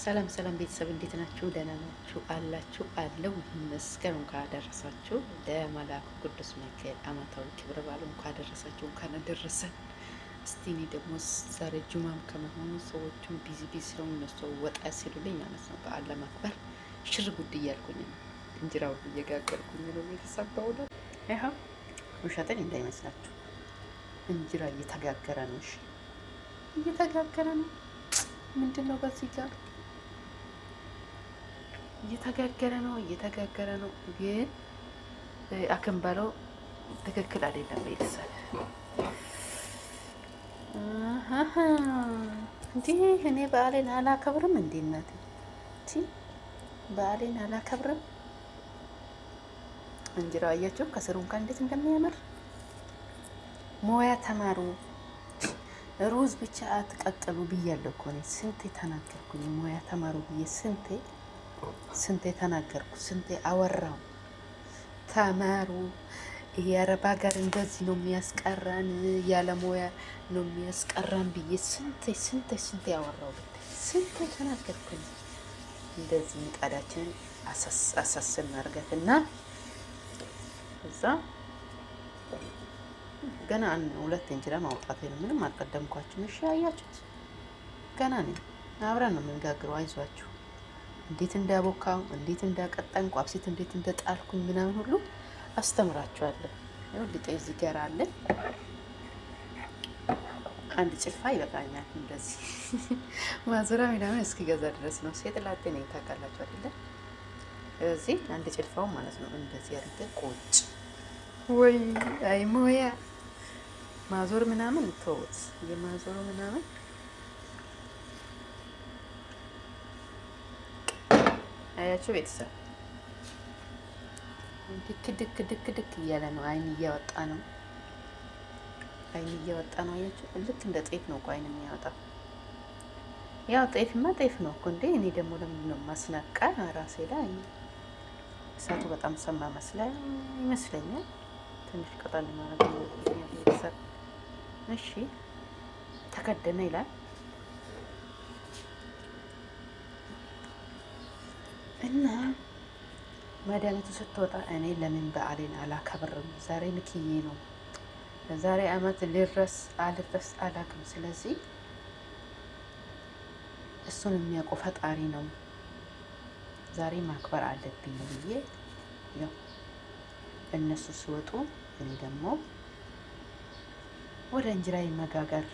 ሰላም ሰላም ቤተሰብ እንዴት ናችሁ? ደህና ናችሁ አላችሁ? አለው ይመስገን። እንኳን አደረሳችሁ ለመልአኩ ቅዱስ ሚካኤል ዓመታዊ ክብረ በዓል እንኳን አደረሳችሁ፣ እንኳን አደረሰን። እስቲ እኔ ደግሞ ዛሬ ጁማም ከመሆኑ ሰዎቹም ቢዚ ነው፣ እነሱ ወጣ ሲሉልኝ ማለት ነው በዓል ለማክበር ሽር ጉድ እያልኩኝ ነው። እንጀራው እየጋገርኩኝ ነው ቤተሰብ። በእውነት ይኸው ውሸትን እንዳይመስላችሁ እንጀራ እየተጋገረ ነው። እሺ እየተጋገረ ነው። ምንድን ነው በዚህ ጋር እየተጋገረ ነው። ግን አከምባለው ትክክል አይደለም ቤተሰብ። እንዲህ እኔ በዓሌን አላከብርም እንዴ እናቴ? በዓሌን አላከብርም። እንጀራ አያችሁ ከስሩ እንኳን እንዴት እንደሚያምር። ሞያ ተማሩ። ሩዝ ብቻ አትቀጥሉ ብያለሁ እኮ እኔ ስንቴ ተናገርኩኝ። ሞያ ተማሩ ብዬ ስንቴ ተናገርኩ፣ ስንቴ አወራው። ተማሩ። ይሄ የአረብ ሀገር እንደዚህ ነው የሚያስቀራን፣ ያለ ሞያ ነው የሚያስቀራን ብዬ ስንቴ አወራው፣ ስንቴ ተናገርኩኝ። እንደዚህ ምጣዳችንን አሳስን ማርገትና እዛ ገና ሁለት እንጀራ ማውጣት ነው። ምንም አልቀደምኳችሁ። እሺ አያችሁት? ገና ነኝ። አብረን ነው የምንጋግረው። አይዟችሁ። እንዴት እንዳቦካው፣ እንዴት እንዳቀጠንኩ፣ አብሲት እንዴት እንደጣልኩኝ ምናምን ሁሉ አስተምራችኋለሁ። ይኸው ሊጤ እዚህ ጋር አለ። አንድ ጭልፋ ይበቃኛል። እንደዚህ ማዞራ ምናምን እስኪገዛ ድረስ ነው። ሴት ላጤ ነኝ ታውቃላችሁ አይደለ? እዚህ አንድ ጭልፋው ማለት ነው። እንደዚህ አድርገ ቁጭ። ወይ አይ ሞያ ማዞር ምናምን ተውት። የማዞሩ ምናምን አያችሁ ቤተሰብ፣ ድክ እያለ ነው። አይን እያወጣ ነው። አያችሁ፣ ልክ እንደ ጤፍ ነው እኮ አይን የሚያወጣው። ያው ጤፍማ ጤፍ ነው እኮ እንዴ። እኔ ደግሞ ለምንድን ነው ማስነቃ ራሴ ላይ? እሳቱ በጣም ሰማ ይመስለኛል። ትንሽ ቀጠል ማለት ነው ቤተሰብ። እሺ ተከደነ ይላል እና መድኃኒቱ ስትወጣ እኔ ለምን በዓሌን አላከብርም? ዛሬ ንክዬ ነው። ዛሬ አመት ልድረስ አልድረስ አላውቅም። ስለዚህ እሱን የሚያውቀው ፈጣሪ ነው። ዛሬ ማክበር አለብኝ ብዬ ያው እነሱ ሲወጡ እኔ ደግሞ ወደ እንጀራ መጋገር።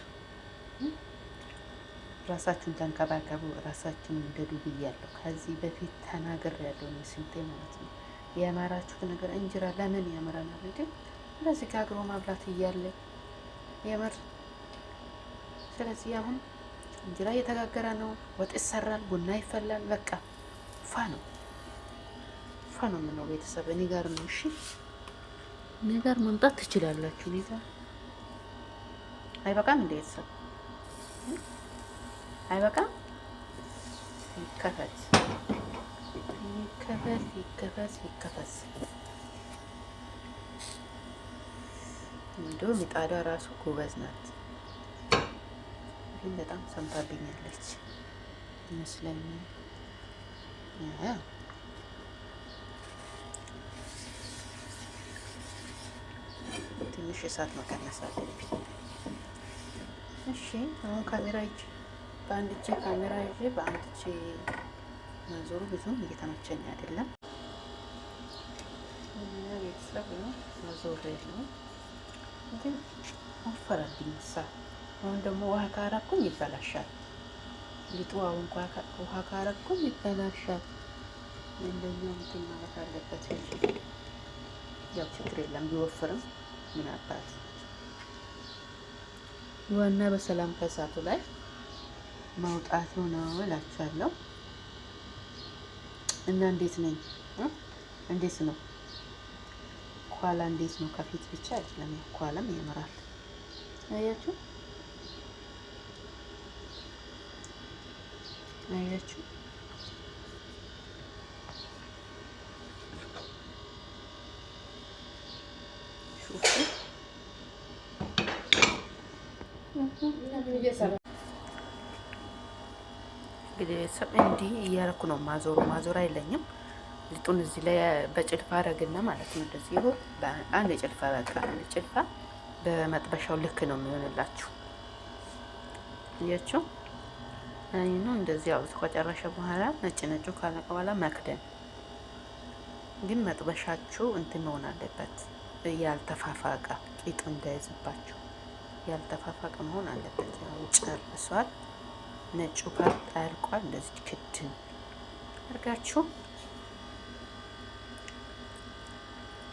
ራሳችሁን ተንከባከቡ፣ ራሳችሁን ውደዱ ብያለሁ። ከዚህ በፊት ተናግሬያለሁ ስንቴ ማለት ነው። ያማራችሁት ነገር እንጀራ ለምን ያምረናል እንዴ? እንደዚህ ጋግሮ ማብላት እያለ የምር። ስለዚህ አሁን እንጀራ እየተጋገረ ነው፣ ወጥ ይሰራል፣ ቡና ይፈላል። በቃ ፋ ነው የምነው ቤተሰብ። እኔ ጋር ነው። እሺ እኔ ጋር መምጣት ትችላላችሁ። እኔ ጋር አይበቃም እንደ ቤተሰብ አይበቃም። ይከፈት። እንደው ሚጣዷ ራሱ ጎበዝ ናት፣ ግን በጣም ሰምታብኛለች ይመስለኛል። ትንሽ እሳት መቀነስ አለብኝ። እሺ አሁን ካሜራ ይዤ በአንድ እጄ ካሜራ ይዤ በአንድ እጄ ማዞሩ ብዙም እየተመቸኝ አይደለም። ቤተሰብ ነው ማዞር ነው ግን ወፈረብኝ። አሁን ደግሞ ውሃ ካረኩኝ ይበላሻል። ሊጡ አሁን ውሃ ካረኩኝ ይበላሻል። እንደኛው እንትን ማለት አለበት እንጂ ያው ችግር የለም ቢወፍርም ምን አባት ዋና በሰላም ከእሳቱ ላይ ማውጣቱ ነው እላችኋለሁ። እና እንዴት ነኝ? እንዴት ነው ኋላ? እንዴት ነው? ከፊት ብቻ አይደለም ኋላም ያምራል። አያችሁ እንግዲህ እንዲህ እያረኩ ነው ማዞር አይለኝም። ሊጡን እዚህ ላይ በጭልፋ አረግና ማለት ነው። እንደዚህ ይሁን አንድ ጭልፋ በቃ አንድ ጭልፋ በመጥበሻው ልክ ነው የሚሆንላችሁ። እያችሁ አይኑ እንደዚህ አውጥቶ ከጨረሰ በኋላ ነጭ ነጩ ካለቀ በኋላ መክደን። ግን መጥበሻችሁ እንትን መሆን አለበት፣ ያልተፋፋቀ ቂጡ እንዳይዝባችሁ ያልተፋፋቀ መሆን አለበት። ያው ጨርሷል። ነጩ ፓርት አልቋል። እንደዚህ ክድን አድርጋችሁ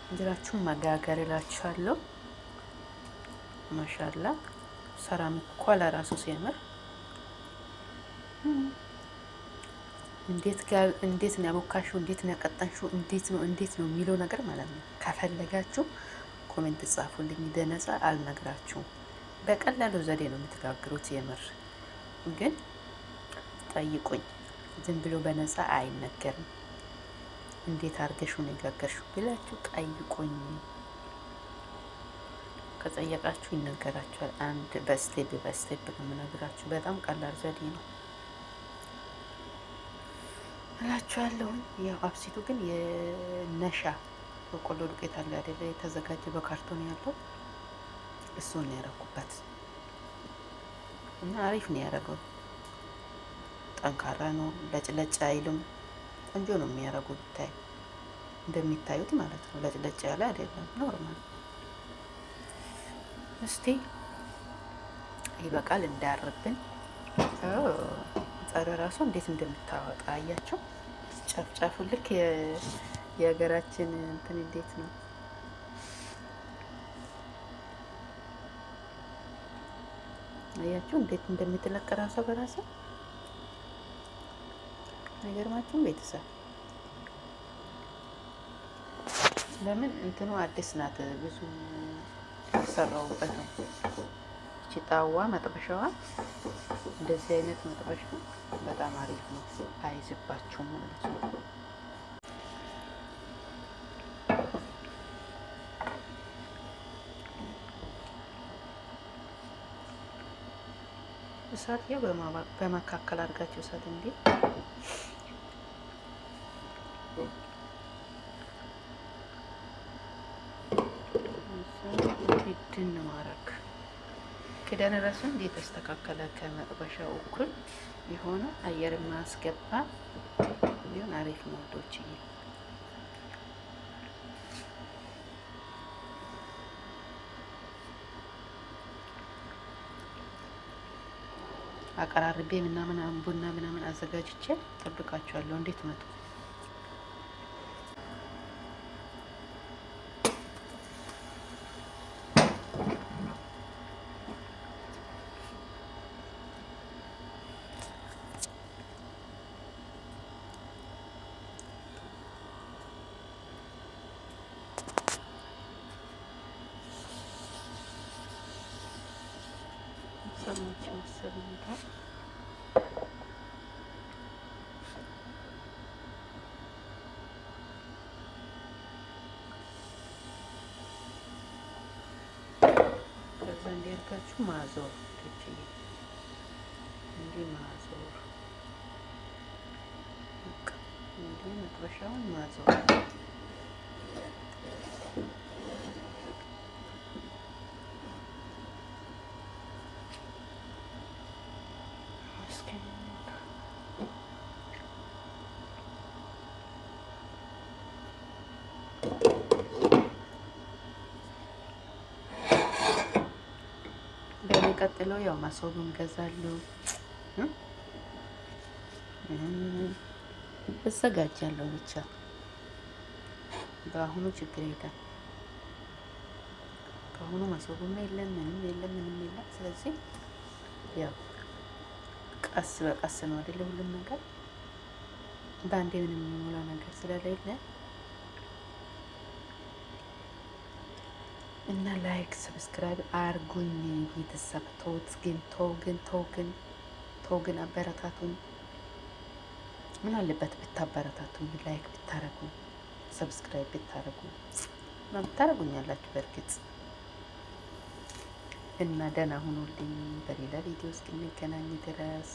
እንጀራችሁን መጋገር እላችኋለሁ። ማሻላ ሰራሚክ ኮላ ራሱ ሲያምር እንዴት ነው ያቦካሽው፣ እንዴት ነው ያቀጣሽው፣ እንዴት ነው የሚለው ነገር ማለት ነው። ከፈለጋችሁ ኮሜንት ጻፉልኝ። በነፃ አልነግራችሁም። በቀላሉ ዘዴ ነው የምትጋግሩት። የምር ግን ጠይቁኝ። ዝም ብሎ በነፃ አይነገርም። እንዴት አድርገሽው ነው የጋገርሽው ብላችሁ ጠይቁኝ። ከጠየቃችሁ ይነገራችኋል። አንድ በስቴፕ ነው የምነግራችሁ። በጣም ቀላል ዘዴ ነው እላችኋለሁ። ያው አብሲቱ ግን የነሻ በቆሎ ዱቄት አለ አይደለ? የተዘጋጀ በካርቶን ያለው እሱን ነው ያደረኩበት እና አሪፍ ነው ያደረገው። ጠንካራ ነው፣ ለጭለጭ አይልም። ቆንጆ ነው የሚያደርገው። ብታይ እንደሚታዩት ማለት ነው። ለጭለጭ ያለ አይደለም፣ ኖርማል። እስቲ ይበቃል እንዳያርብን። ጸረ ራሱ እንዴት እንደምታወጣ አያቸው። ጫፍጫፉ ልክ የሀገራችን እንትን እንዴት ነው አያችሁ፣ እንዴት እንደምትለቅ ራሷ በራሷ ነገርማችሁን ቤተሰብ። ለምን እንትኑ አዲስ ናት፣ ብዙ ሰራውበት ነው። እቺ ጣዋ መጥበሻዋ እንደዚህ አይነት መጥበሻ በጣም አሪፍ ነው፣ አይዝባችሁም ማለት ነው። እሳት ያው በመካከል አድርጋችሁ እሳት እንዴ ድን ማረግ ክዳን ራሱ እንዴት ተስተካከለ። ከመጥበሻው እኩል የሆነ አየር ማስገባ ቢሆን አሪፍ ነው ዶችዬ። አቀራርቤ ምናምን ቡና ምናምን አዘጋጅቼ ጠብቃችኋለሁ። እንዴት መጡ? ሰሞች መሰለኝ ከዛ እንዲያርጋችሁ ማዞር ትችይ እንዲህ ማዞር እንዲህ መጥበሻውን ማዞር በሚቀጥለው ያው መሶቡን ገዛለሁ እዘጋጃለሁ። ብቻ በአሁኑ ችግር የለም። በአሁኑ መሶቡም የለም ምንም የለም። ስለዚህ ያው ቀስ በቀስ ነው አይደል ሁሉም ነገር። በአንዴ ምንም የሚሞላ ነገር ስለሌለ እና ላይክ ሰብስክራይብ አርጉኝ ቤተሰብ። ተው ግን አበረታቱኝ። ምን አለበት ብታበረታቱኝ፣ ላይክ ብታረጉ፣ ሰብስክራይብ ብታረጉ ታረጉኛላችሁ በእርግጥ። እና ደህና ሁኑልኝ። በሌላ ቪዲዮ እስክንገናኝ ድረስ